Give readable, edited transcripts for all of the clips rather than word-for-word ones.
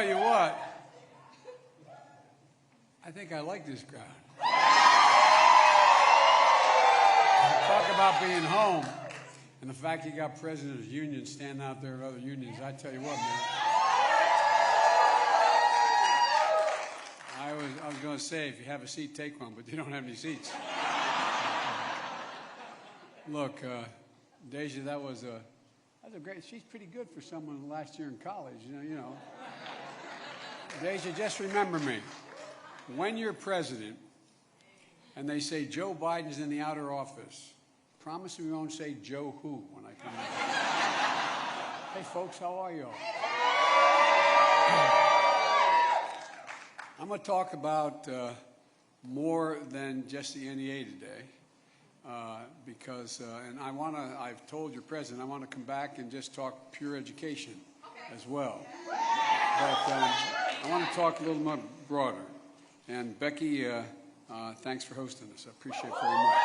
tell you what, I think I like this crowd. Talk about being home, and the fact you got president of unions standing out there with other unions, I tell you what, man. I was going to say, if you have a seat, take one, but you don't have any seats. Look, Deja, that was a great. She's pretty good for someone last year in college. You know. Deja, just remember me. When you're president, and they say Joe Biden's in the outer office, promise me we won't say Joe who when I come in. Hey, folks, how are you all? I'm going to talk about more than just the NEA today. Because, and I've told your president, I want to come back and just talk pure education as well. But I want to talk a little more broader. And Becky, thanks for hosting us. I appreciate it very much.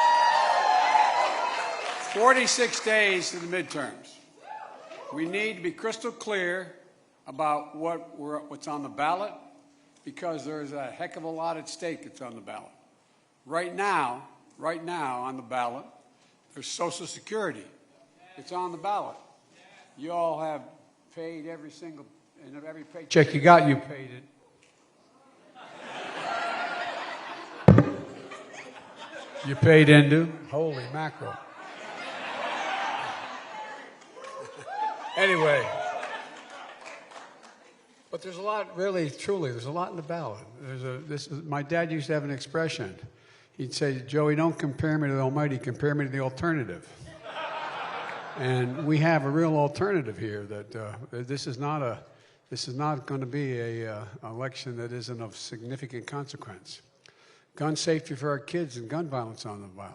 46 days to the midterms. We need to be crystal clear about what's on the ballot, because there's a heck of a lot at stake that's on the ballot. Right now on the ballot, there's Social Security. It's on the ballot. You all have paid every paycheck you got, you paid it. You paid into. Holy mackerel. Anyway. But there's a lot, really, truly, there's a lot in the ballot. My dad used to have an expression. He'd say, Joey, don't compare me to the Almighty, compare me to the alternative. And we have a real alternative here that this is not going to be an election that isn't of significant consequence. Gun safety for our kids and gun violence on the ballot.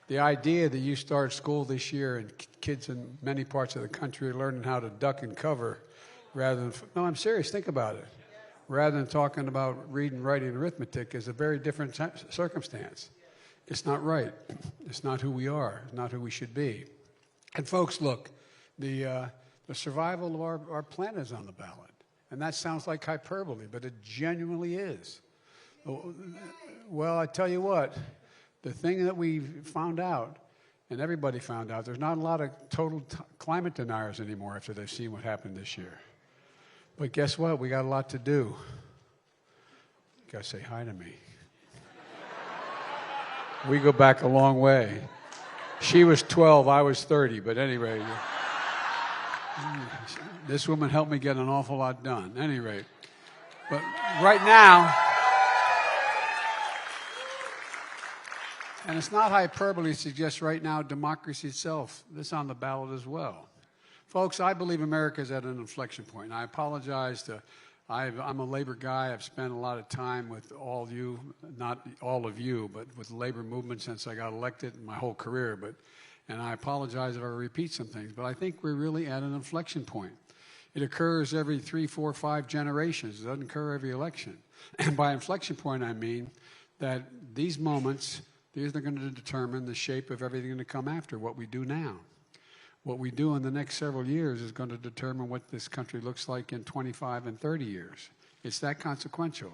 The idea that you start school this year and kids in many parts of the country are learning how to duck and cover rather than, no, I'm serious, think about it. Rather than talking about reading, writing, and arithmetic is a very different circumstance. It's not right. It's not who we are. It's not who we should be. And folks, look, the survival of our planet is on the ballot. And that sounds like hyperbole, but it genuinely is. Well, I tell you what, the thing that we found out, and everybody found out, there's not a lot of total climate deniers anymore after they've seen what happened this year. But guess what? We got a lot to do. You got to say hi to me. We go back a long way. She was 12, I was 30, but anyway, this woman helped me get an awful lot done. At any rate, but right now, and it's not hyperbole to suggest right now democracy itself, this is on the ballot as well. Folks, I believe America is at an inflection point. I apologize I'm a labor guy. I've spent a lot of time with all of you, not all of you, but with the labor movement since I got elected in my whole career. And I apologize if I repeat some things, but I think we're really at an inflection point. It occurs every 3, 4, 5 generations. It doesn't occur every election. And by inflection point, I mean that these moments, these are going to determine the shape of everything to come after, what we do now. What we do in the next several years is going to determine what this country looks like in 25 and 30 years. It's that consequential.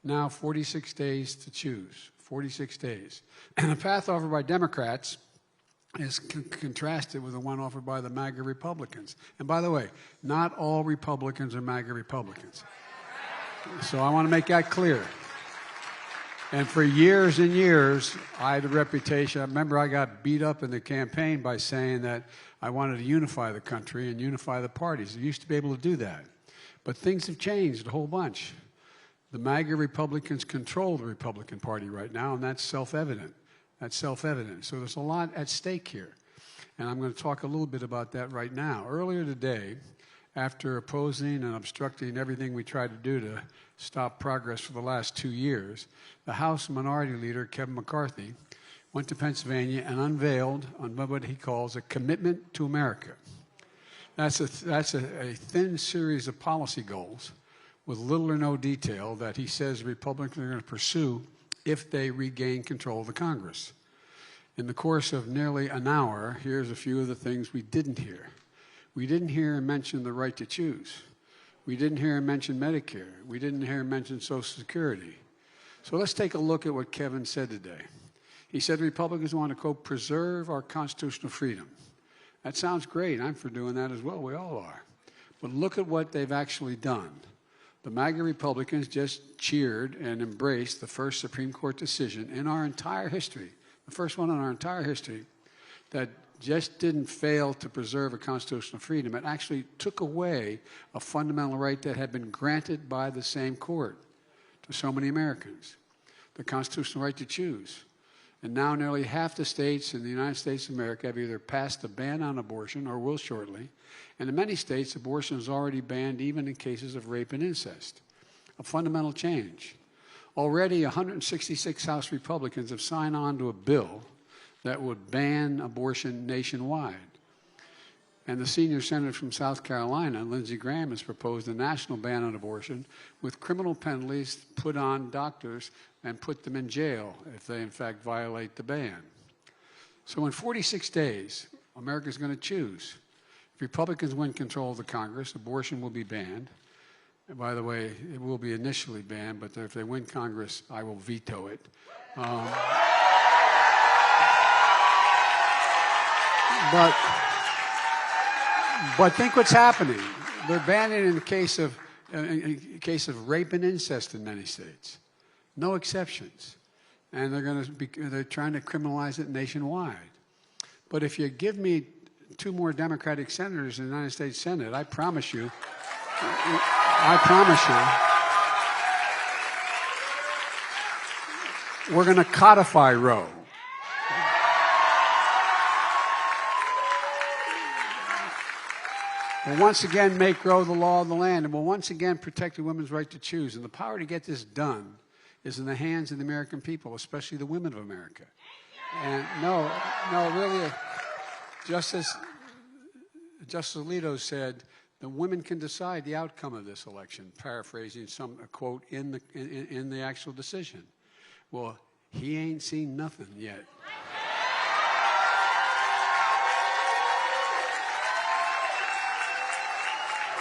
Now, 46 days to choose, 46 days. And the path offered by Democrats is contrasted with the one offered by the MAGA Republicans. And by the way, not all Republicans are MAGA Republicans. So I want to make that clear. And for years and years, I had a reputation. I remember I got beat up in the campaign by saying that I wanted to unify the country and unify the parties. I used to be able to do that. But things have changed a whole bunch. The MAGA Republicans control the Republican Party right now, and that's self-evident. That's self-evident. So there's a lot at stake here. And I'm going to talk a little bit about that right now. Earlier today, after opposing and obstructing everything we tried to do to stop progress for the last 2 years, the House Minority Leader, Kevin McCarthy, went to Pennsylvania and unveiled on what he calls a commitment to America. That's a thin series of policy goals with little or no detail that he says Republicans are going to pursue if they regain control of the Congress. In the course of nearly an hour, here's a few of the things we didn't hear. We didn't hear him mention the right to choose. We didn't hear him mention Medicare. We didn't hear him mention Social Security. So let's take a look at what Kevin said today. He said Republicans want to, quote, preserve our constitutional freedom. That sounds great. I'm for doing that as well. We all are. But look at what they've actually done. The MAGA Republicans just cheered and embraced the first Supreme Court decision in our entire history, the first one in our entire history, that just didn't fail to preserve a constitutional freedom. It actually took away a fundamental right that had been granted by the same court to so many Americans, the constitutional right to choose. And now nearly half the states in the United States of America have either passed a ban on abortion or will shortly. And in many states, abortion is already banned even in cases of rape and incest. A fundamental change. Already 166 House Republicans have signed on to a bill that would ban abortion nationwide. And the senior senator from South Carolina, Lindsey Graham, has proposed a national ban on abortion with criminal penalties put on doctors and put them in jail if they, in fact, violate the ban. So in 46 days, America's going to choose. If Republicans win control of the Congress, abortion will be banned. And by the way, it will be initially banned, but if they win Congress, I will veto it. But think what's happening. They're banning in the case of rape and incest in many states. No exceptions. And they're trying to criminalize it nationwide. But if you give me 2 more Democratic senators in the United States Senate, I promise you, we're going to codify Roe. We'll once again make Roe the law of the land, and we'll once again protect a woman's right to choose. And the power to get this done is in the hands of the American people, especially the women of America. And no, really, Justice Alito said the women can decide the outcome of this election, paraphrasing a quote in the actual decision. Well, he ain't seen nothing yet.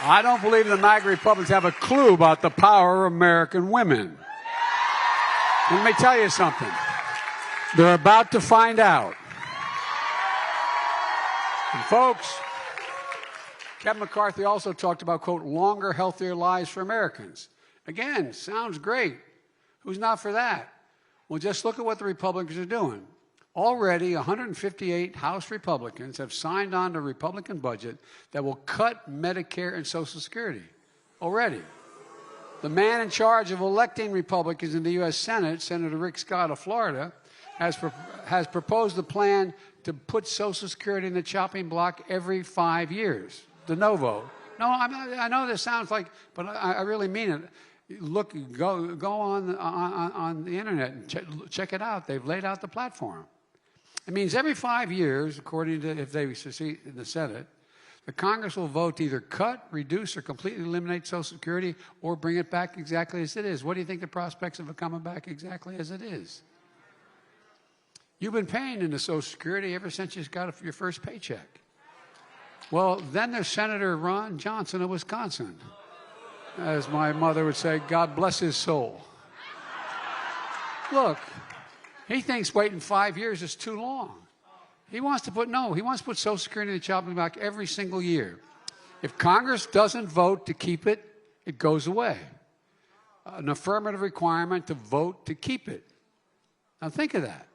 I don't believe the MAGA Republicans have a clue about the power of American women. Let me tell you something. They're about to find out. And folks, Kevin McCarthy also talked about, quote, longer, healthier lives for Americans. Again, sounds great. Who's not for that? Well, just look at what the Republicans are doing. Already, 158 House Republicans have signed on to a Republican budget that will cut Medicare and Social Security. Already. The man in charge of electing Republicans in the U.S. Senate, Senator Rick Scott of Florida, has proposed a plan to put Social Security in the chopping block every 5 years. De novo. No, I know this sounds like, but I really mean it. Look, go on the internet and check it out. They've laid out the platform. It means every 5 years, according to if they succeed in the Senate, the Congress will vote to either cut, reduce, or completely eliminate Social Security or bring it back exactly as it is. What do you think the prospects of it coming back exactly as it is? You've been paying into Social Security ever since you got your first paycheck. Well, then there's Senator Ron Johnson of Wisconsin. As my mother would say, God bless his soul. Look, he thinks waiting 5 years is too long. He wants to put Social Security in the chopping block every single year. If Congress doesn't vote to keep it, it goes away. An affirmative requirement to vote to keep it. Now think of that.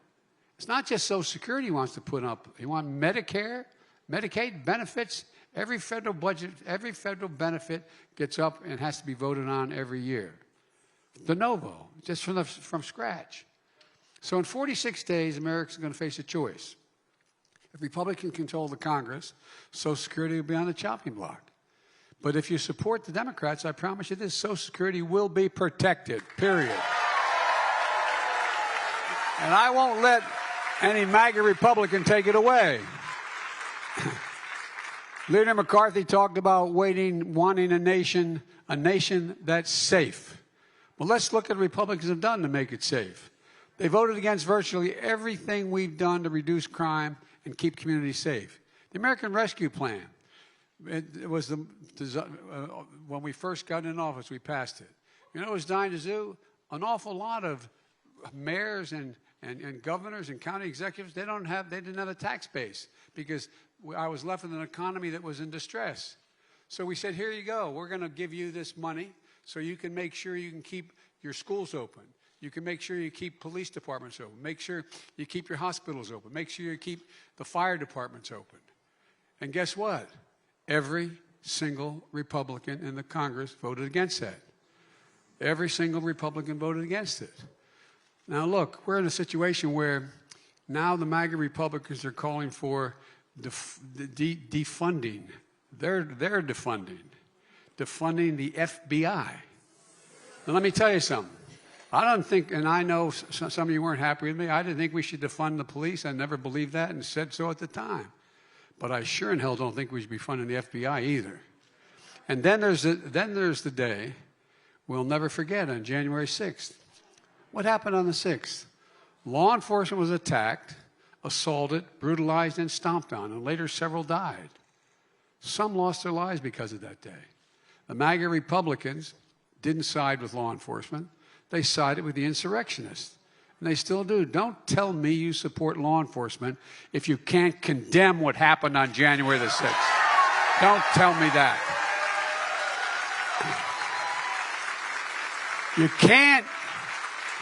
It's not just Social Security he wants to put up. He wants Medicare, Medicaid, benefits. Every federal budget, every federal benefit gets up and has to be voted on every year. De novo, just from scratch. So in 46 days, America's going to face a choice. If Republicans control the Congress, Social Security will be on the chopping block. But if you support the Democrats, I promise you this, Social Security will be protected, period. And I won't let any MAGA Republican take it away. Leader McCarthy talked about wanting a nation that's safe. Well, let's look at what Republicans have done to make it safe. They voted against virtually everything we've done to reduce crime and keep communities safe. The American Rescue Plan, It was when we first got in office, we passed it. You know what was dying to do? An awful lot of mayors and governors and county executives, they didn't have a tax base because I was left with an economy that was in distress. So we said, here you go. We're going to give you this money so you can make sure you can keep your schools open. You can make sure you keep police departments open. Make sure you keep your hospitals open. Make sure you keep the fire departments open. And guess what? Every single Republican in the Congress voted against that. Every single Republican voted against it. Now, look, we're in a situation where now the MAGA Republicans are calling for defunding. They're defunding the FBI. Now, let me tell you something. I don't think, and I know some of you weren't happy with me, I didn't think we should defund the police. I never believed that and said so at the time. But I sure in hell don't think we should be funding the FBI either. And then there's the day we'll never forget on January 6th. What happened on the 6th? Law enforcement was attacked, assaulted, brutalized, and stomped on, and later several died. Some lost their lives because of that day. The MAGA Republicans didn't side with law enforcement. They sided with the insurrectionists. And they still do. Don't tell me you support law enforcement if you can't condemn what happened on January the 6th. Don't tell me that. You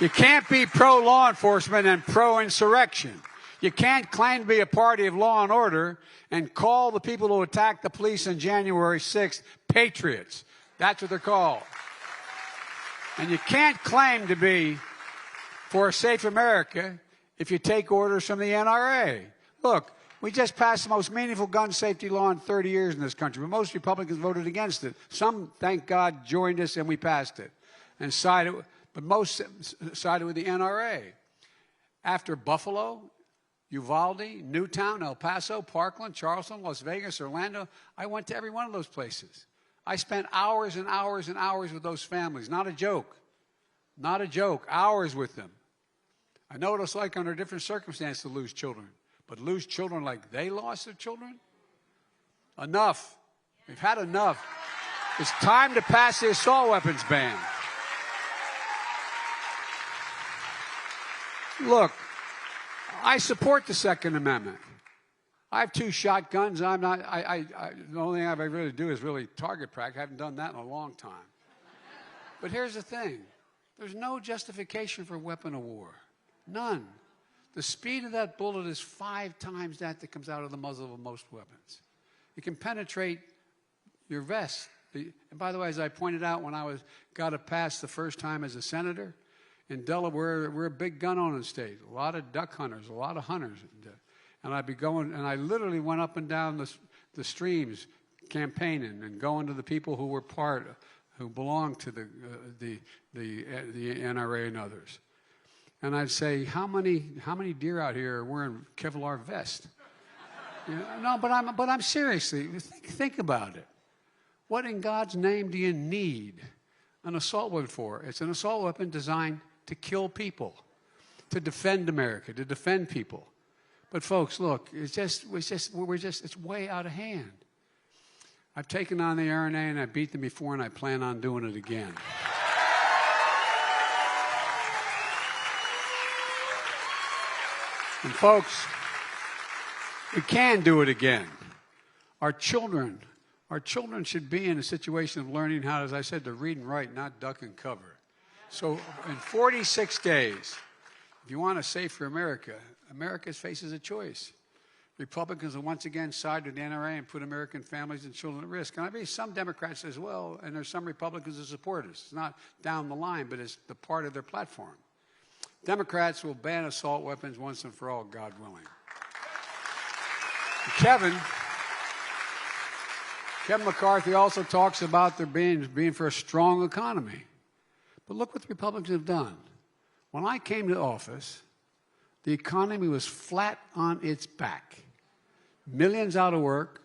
can't be pro-law enforcement and pro-insurrection. You can't claim to be a party of law and order and call the people who attacked the police on January 6th patriots. That's what they're called. And you can't claim to be for a safe America if you take orders from the NRA. Look, we just passed the most meaningful gun safety law in 30 years in this country, but most Republicans voted against it. Some, thank God, joined us and we passed it. And sided, but most sided with the NRA. After Buffalo, Uvalde, Newtown, El Paso, Parkland, Charleston, Las Vegas, Orlando, I went to every one of those places. I spent hours and hours and hours with those families. Not a joke. Not a joke. Hours with them. I know what it's like under different circumstances to lose children. But lose children like they lost their children? Enough. We've had enough. It's time to pass the assault weapons ban. Look, I support the Second Amendment. I have 2 shotguns. The only thing I really do is really target practice. I haven't done that in a long time. But here's the thing. There's no justification for weapon of war. None. The speed of that bullet is 5 times that comes out of the muzzle of most weapons. It can penetrate your vest. And by the way, as I pointed out when I got it passed the first time as a senator, in Delaware, we're a big gun-owning state. A lot of duck hunters, a lot of hunters. And I'd be going, and I literally went up and down the streams campaigning and going to the people who were who belonged to the NRA and others. And I'd say, how many deer out here are wearing Kevlar vests? You know, no, but I'm seriously, think about it. What in God's name do you need an assault weapon for? It's an assault weapon designed to kill people, to defend America, to defend people. But folks, look, it's way out of hand. I've taken on the RNA and I beat them before and I plan on doing it again. And folks, we can do it again. Our children should be in a situation of learning how, as I said, to read and write, not duck and cover. So in 46 days, if you want a safer America, America faces a choice. Republicans will once again side with the NRA and put American families and children at risk. And I mean, some Democrats as well, and there's some Republicans who support us. It's not down the line, but it's the part of their platform. Democrats will ban assault weapons once and for all, God willing. Kevin McCarthy also talks about there being for a strong economy. But look what the Republicans have done. When I came to office, the economy was flat on its back. Millions out of work.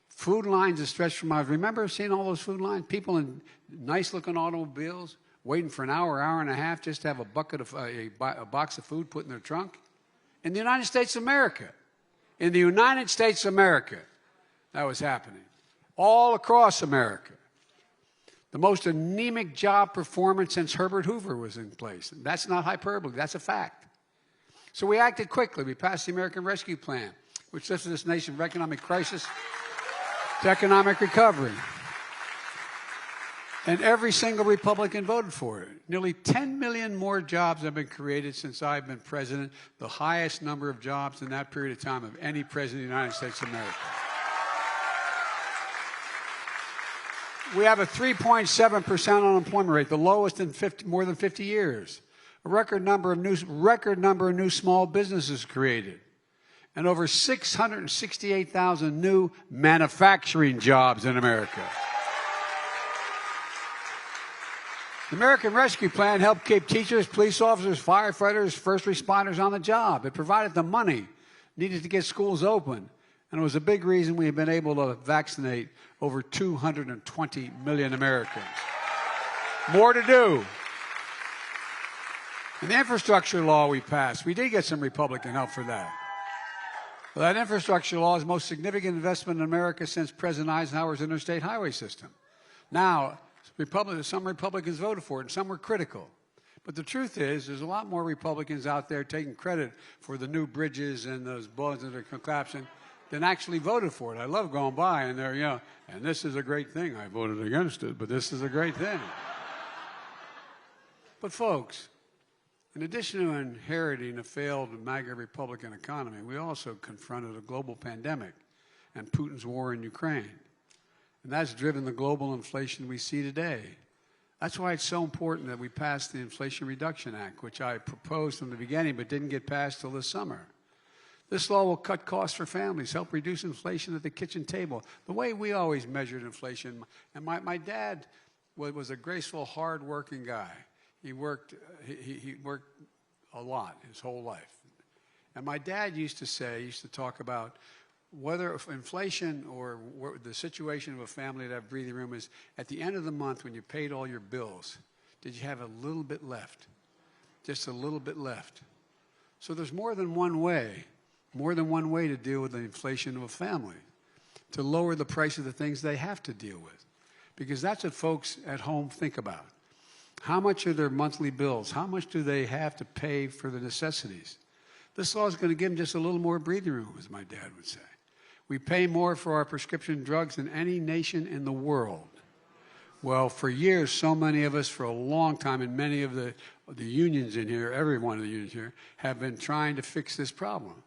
Food lines that stretched from miles. Remember seeing all those food lines? People in nice-looking automobiles waiting for an hour and a half just to have a box of food put in their trunk? In the United States of America. In the United States of America, that was happening. all across America. The most anemic job performance since Herbert Hoover was in place. That's not hyperbole. That's a fact. So we acted quickly. We passed the American Rescue Plan, which lifted this nation from economic crisis to economic recovery. And every single Republican voted for it. Nearly 10 million more jobs have been created since I've been president, the highest number of jobs in that period of time of any president of the United States of America. We have a 3.7% unemployment rate, the lowest in more than 50 years. A record number of new small businesses created, and over 668,000 new manufacturing jobs in America. The American Rescue Plan helped keep teachers, police officers, firefighters, first responders on the job. It provided the money needed to get schools open, and it was a big reason we have been able to vaccinate over 220 million Americans. More to do. And the infrastructure law we passed, we did get some Republican help for that. But that infrastructure law is the most significant investment in America since President Eisenhower's interstate highway system. Now, some Republicans voted for it, and some were critical. But the truth is, there's a lot more Republicans out there taking credit for the new bridges and those buildings that are collapsing than actually voted for it. I love going by, and they're, and this is a great thing. I voted against it, but this is a great thing. But folks, in addition to inheriting a failed MAGA Republican economy, we also confronted a global pandemic and Putin's war in Ukraine. And that's driven the global inflation we see today. That's why it's so important that we pass the Inflation Reduction Act, which I proposed from the beginning but didn't get passed till this summer. This law will cut costs for families, help reduce inflation at the kitchen table, the way we always measured inflation. And my dad was a graceful, hard-working guy. He worked a lot his whole life. And my dad used to talk about whether inflation or the situation of a family that have breathing room is at the end of the month when you paid all your bills, did you have a little bit left? Just a little bit left. So there's more than one way to deal with the inflation of a family, to lower the price of the things they have to deal with. Because that's what folks at home think about. How much are their monthly bills? How much do they have to pay for the necessities? This law is going to give them just a little more breathing room, as my dad would say. We pay more for our prescription drugs than any nation in the world. Well, for years, so many of us, for a long time, and many of the unions in here, every one of the unions here, have been trying to fix this problem.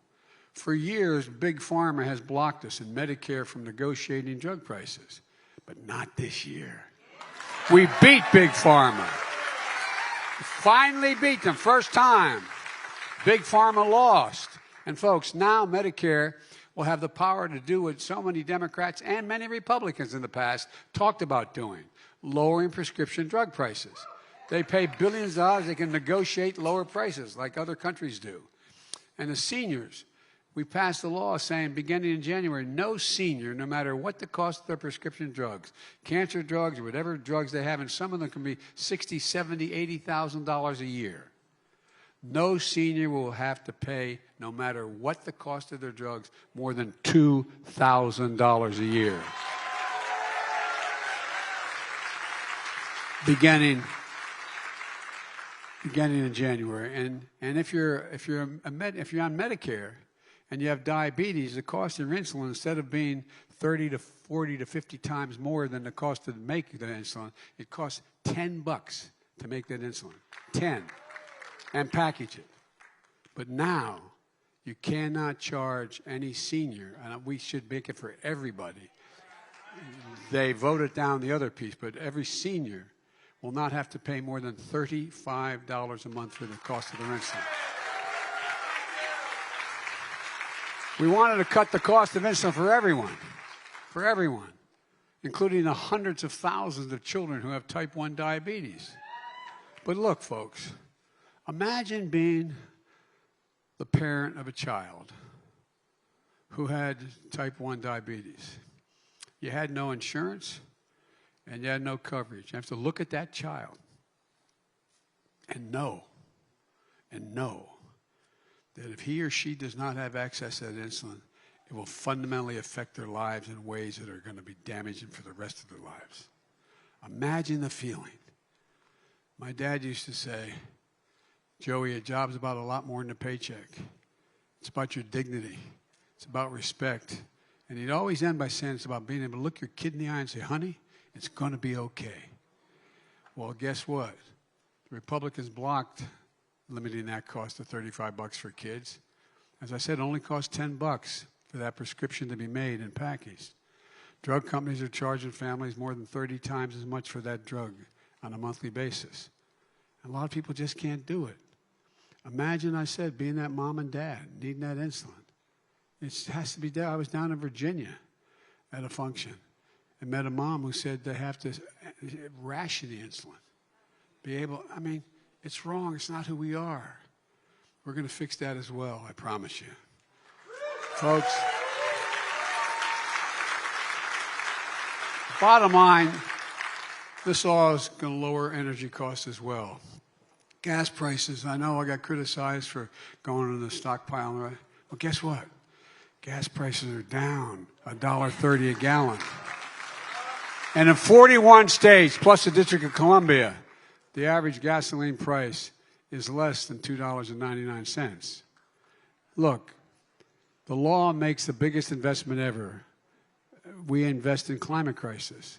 For years, Big Pharma has blocked us in Medicare from negotiating drug prices. But not this year. We beat Big Pharma. Finally beat them, first time. Big Pharma lost. And folks, now Medicare will have the power to do what so many Democrats and many Republicans in the past talked about doing, lowering prescription drug prices. They pay billions of dollars. They can negotiate lower prices like other countries do. And the seniors, we passed a law saying beginning in January, no senior, no matter what the cost of their prescription drugs, cancer drugs or whatever drugs they have, and some of them can be $60,000, $70,000, $80,000 a year. No senior will have to pay, no matter what the cost of their drugs, more than $2,000 a year. Beginning in January. And if you're on Medicare and you have diabetes, the cost of your insulin, instead of being 30 to 40 to 50 times more than the cost to make the insulin, it costs $10 to make that insulin. 10. And package it. But now, you cannot charge any senior, and we should make it for everybody. They voted down the other piece, but every senior will not have to pay more than $35 a month for the cost of their insulin. We wanted to cut the cost of insulin for everyone, including the hundreds of thousands of children who have type 1 diabetes. But look, folks, imagine being the parent of a child who had type 1 diabetes. You had no insurance and you had no coverage. You have to look at that child and know that if he or she does not have access to that insulin, it will fundamentally affect their lives in ways that are going to be damaging for the rest of their lives. Imagine the feeling. My dad used to say, Joey, a job's about a lot more than a paycheck. It's about your dignity. It's about respect. And he'd always end by saying it's about being able to look your kid in the eye and say, honey, it's going to be okay. Well, guess what? The Republicans blocked limiting that cost to $35 for kids. As I said, it only costs $10 for that prescription to be made and packaged. Drug companies are charging families more than 30 times as much for that drug on a monthly basis. And a lot of people just can't do it. Imagine, I said, being that mom and dad, needing that insulin. It has to be done. I was down in Virginia at a function and met a mom who said they have to ration the insulin. I mean, it's wrong. It's not who we are. We're going to fix that as well, I promise you. Folks, bottom line, this law is going to lower energy costs as well. Gas prices, I know I got criticized for going in the stockpile. Well, guess what? Gas prices are down $1.30 a gallon. And in 41 states, plus the District of Columbia, the average gasoline price is less than $2.99. Look, the law makes the biggest investment ever. We invest in climate crisis.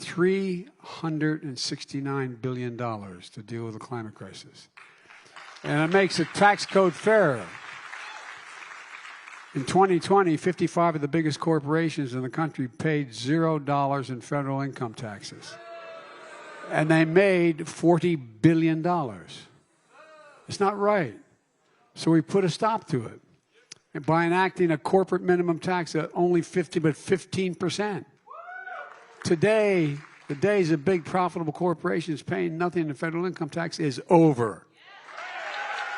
$369 billion to deal with the climate crisis. And it makes the tax code fairer. In 2020, 55 of the biggest corporations in the country paid $0 in federal income taxes. And they made $40 billion. It's not right. So we put a stop to it. And by enacting a corporate minimum tax at only 15%. Today, the days of big profitable corporations paying nothing in federal income tax is over.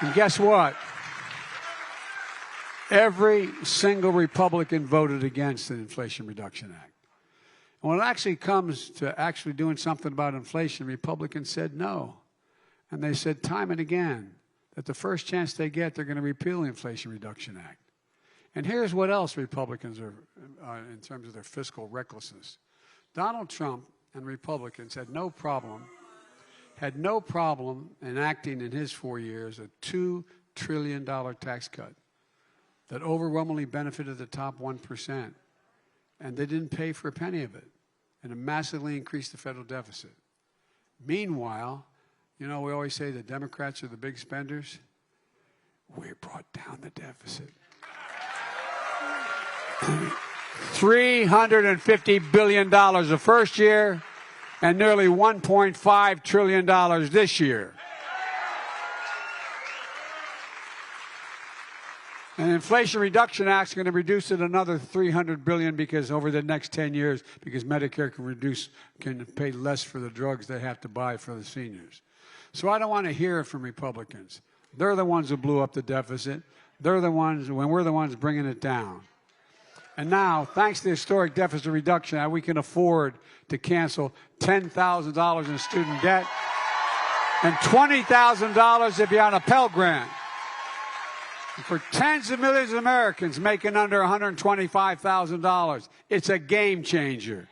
And guess what? Every single Republican voted against the Inflation Reduction Act. And when it actually comes to actually doing something about inflation, Republicans said no. And they said time and again that the first chance they get, they're going to repeal the Inflation Reduction Act. And here's what else Republicans are, in terms of their fiscal recklessness. Donald Trump and Republicans had no problem enacting in his 4 years a $2 trillion tax cut that overwhelmingly benefited the top 1%. And they didn't pay for a penny of it. And it massively increased the federal deficit. Meanwhile, you know, we always say the Democrats are the big spenders. We brought down the deficit. $350 billion the first year and nearly $1.5 trillion this year. And the Inflation Reduction Act is going to reduce it another $300 billion because over the next 10 years, because Medicare can pay less for the drugs they have to buy for the seniors. So I don't want to hear it from Republicans. They're the ones who blew up the deficit. They're the ones, when we're the ones bringing it down. And now, thanks to the historic deficit reduction act, we can afford to cancel $10,000 in student debt and $20,000 if you're on a Pell Grant. For tens of millions of Americans making under $125,000, it's a game changer.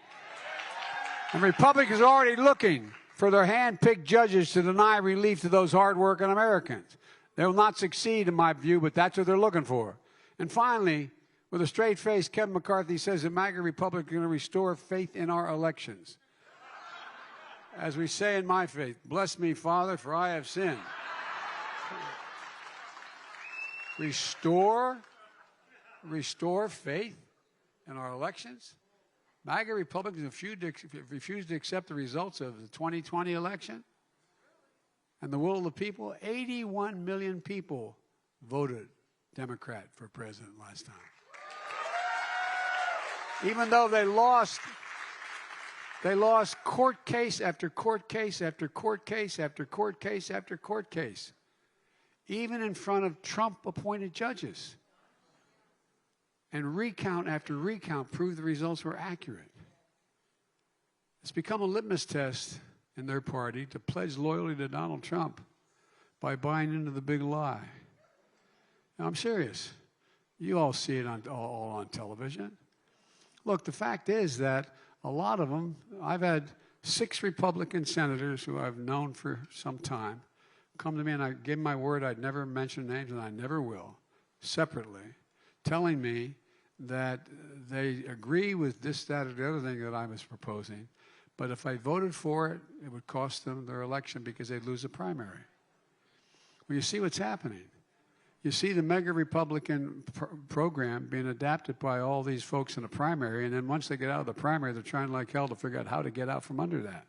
And Republicans are already looking for their hand-picked judges to deny relief to those hard-working Americans. They will not succeed, in my view, but that's what they're looking for. And finally, with a straight face, Kevin McCarthy says that MAGA Republicans are going to restore faith in our elections. As we say in my faith, bless me, Father, for I have sinned. Restore faith in our elections? MAGA Republicans refuse to accept the results of the 2020 election and the will of the people. 81 million people voted Democrat for president last time. Even though they lost court case after court case after court case after court case after court case, even in front of Trump-appointed judges. And recount after recount proved the results were accurate. It's become a litmus test in their party to pledge loyalty to Donald Trump by buying into the big lie. Now, I'm serious. You all see it all on television. Look, the fact is that a lot of them, I've had 6 Republican senators who I've known for some time come to me, and I gave my word I'd never mention names, and I never will, separately, telling me that they agree with this, that, or the other thing that I was proposing, but if I voted for it, it would cost them their election because they'd lose a primary. Well, you see what's happening. You see the mega Republican program being adapted by all these folks in the primary, and then once they get out of the primary, they're trying like hell to figure out how to get out from under that.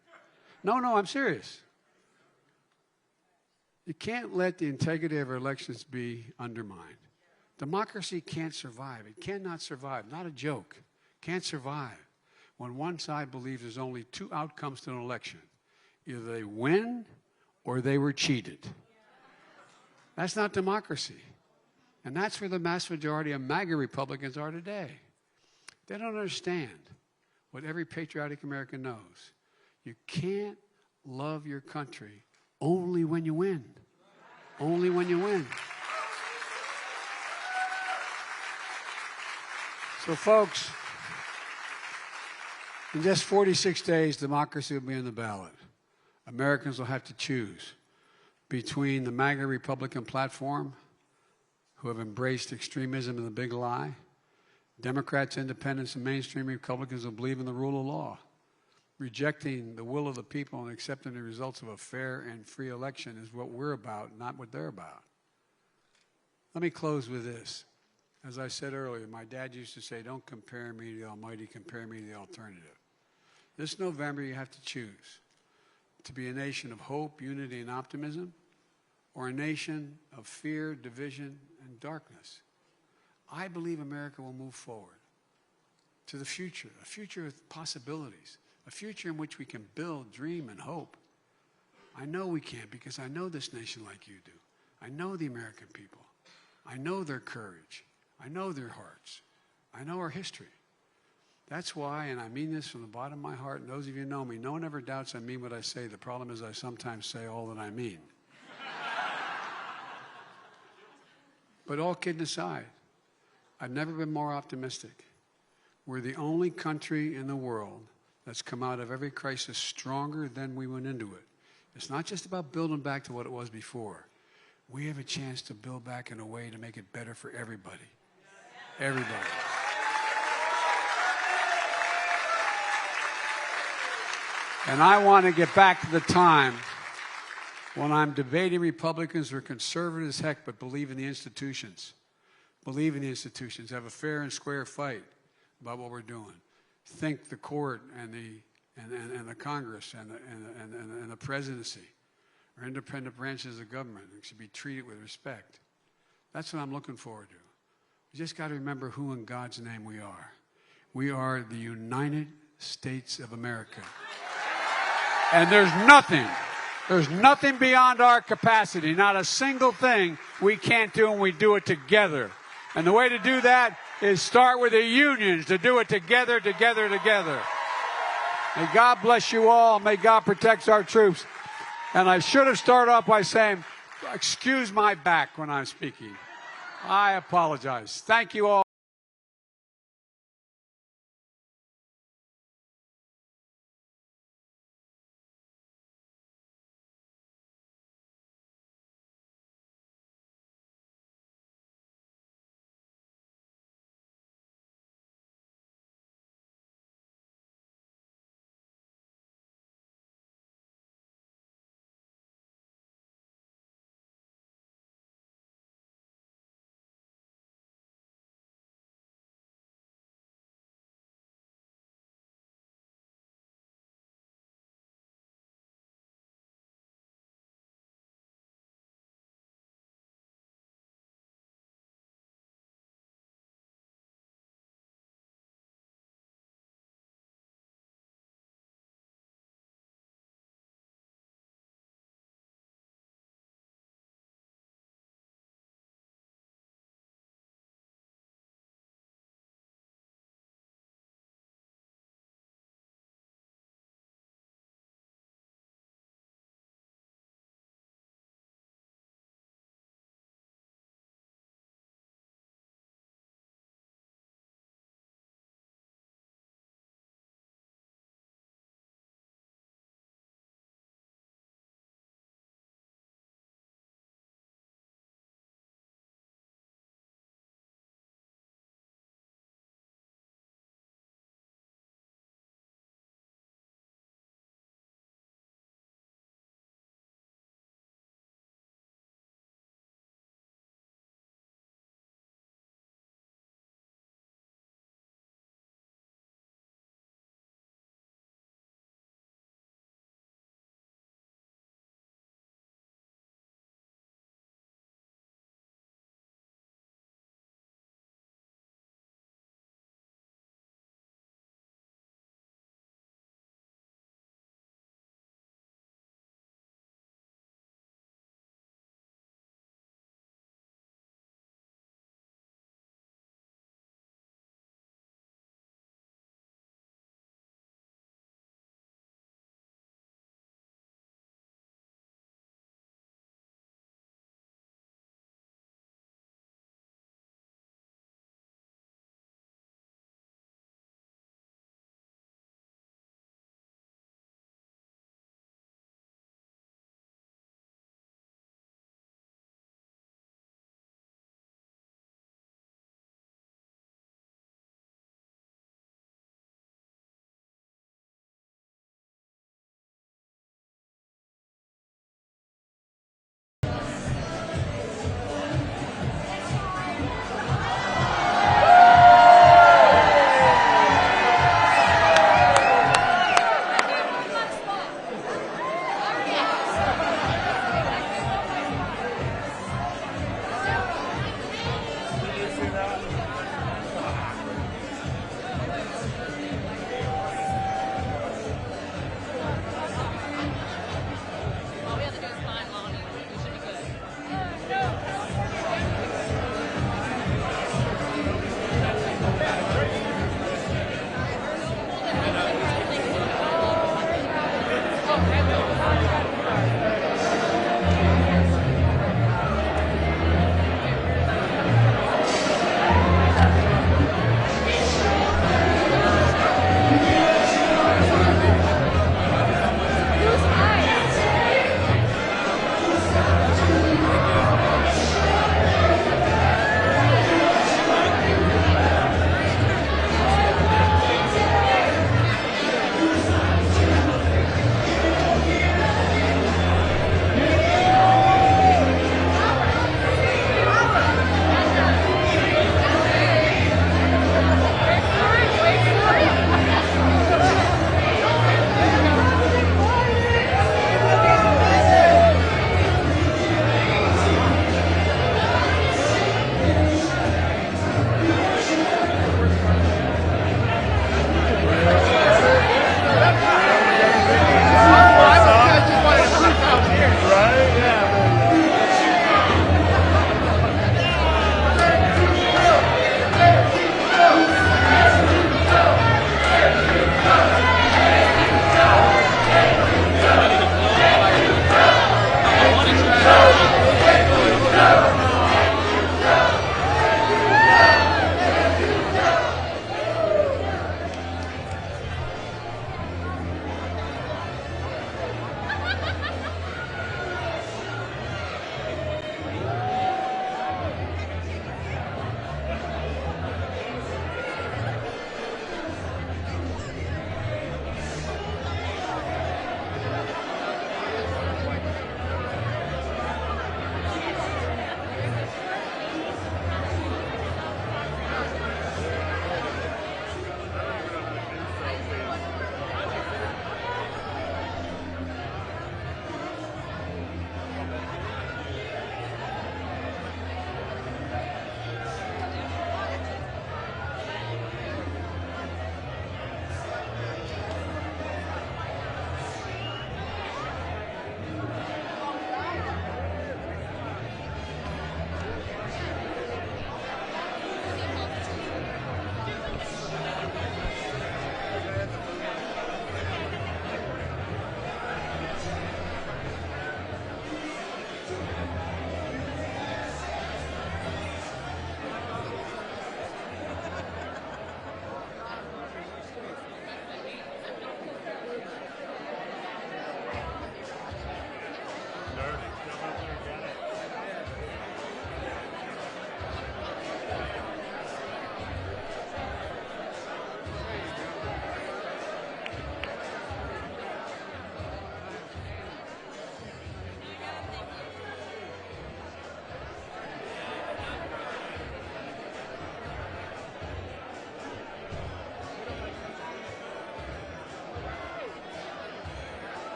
No, I'm serious. You can't let the integrity of our elections be undermined. Democracy can't survive. It cannot survive. Not a joke. Can't survive when one side believes there's only 2 outcomes to an election. Either they win or they were cheated. That's not democracy. And that's where the mass majority of MAGA Republicans are today. They don't understand what every patriotic American knows. You can't love your country only when you win. Only when you win. So, folks, in just 46 days, democracy will be on the ballot. Americans will have to choose between the MAGA Republican platform, who have embraced extremism and the big lie, Democrats, independents, and mainstream Republicans who believe in the rule of law, rejecting the will of the people and accepting the results of a fair and free election is what we're about, not what they're about. Let me close with this. As I said earlier, my dad used to say, don't compare me to the Almighty, compare me to the alternative. This November, you have to choose to be a nation of hope, unity, and optimism, or a nation of fear, division, and darkness. I believe America will move forward to the future, a future with possibilities, a future in which we can build, dream, and hope. I know we can because I know this nation like you do. I know the American people. I know their courage. I know their hearts. I know our history. That's why, and I mean this from the bottom of my heart, and those of you who know me, no one ever doubts I mean what I say. The problem is I sometimes say all that I mean. But all kidding aside, I've never been more optimistic. We're the only country in the world that's come out of every crisis stronger than we went into it. It's not just about building back to what it was before. We have a chance to build back in a way to make it better for everybody. Everybody. And I want to get back to the time when I'm debating Republicans who are conservative as heck but believe in the institutions. Believe in the institutions. Have a fair and square fight about what we're doing. Think the court and the Congress and the presidency are independent branches of government and should be treated with respect. That's what I'm looking forward to. We just got to remember who in God's name we are. We are the United States of America. And there's nothing beyond our capacity, not a single thing we can't do, and we do it together. And the way to do that is start with the unions, to do it together, together, together. May God bless you all. May God protect our troops. And I should have started off by saying, excuse my back when I'm speaking. I apologize. Thank you all.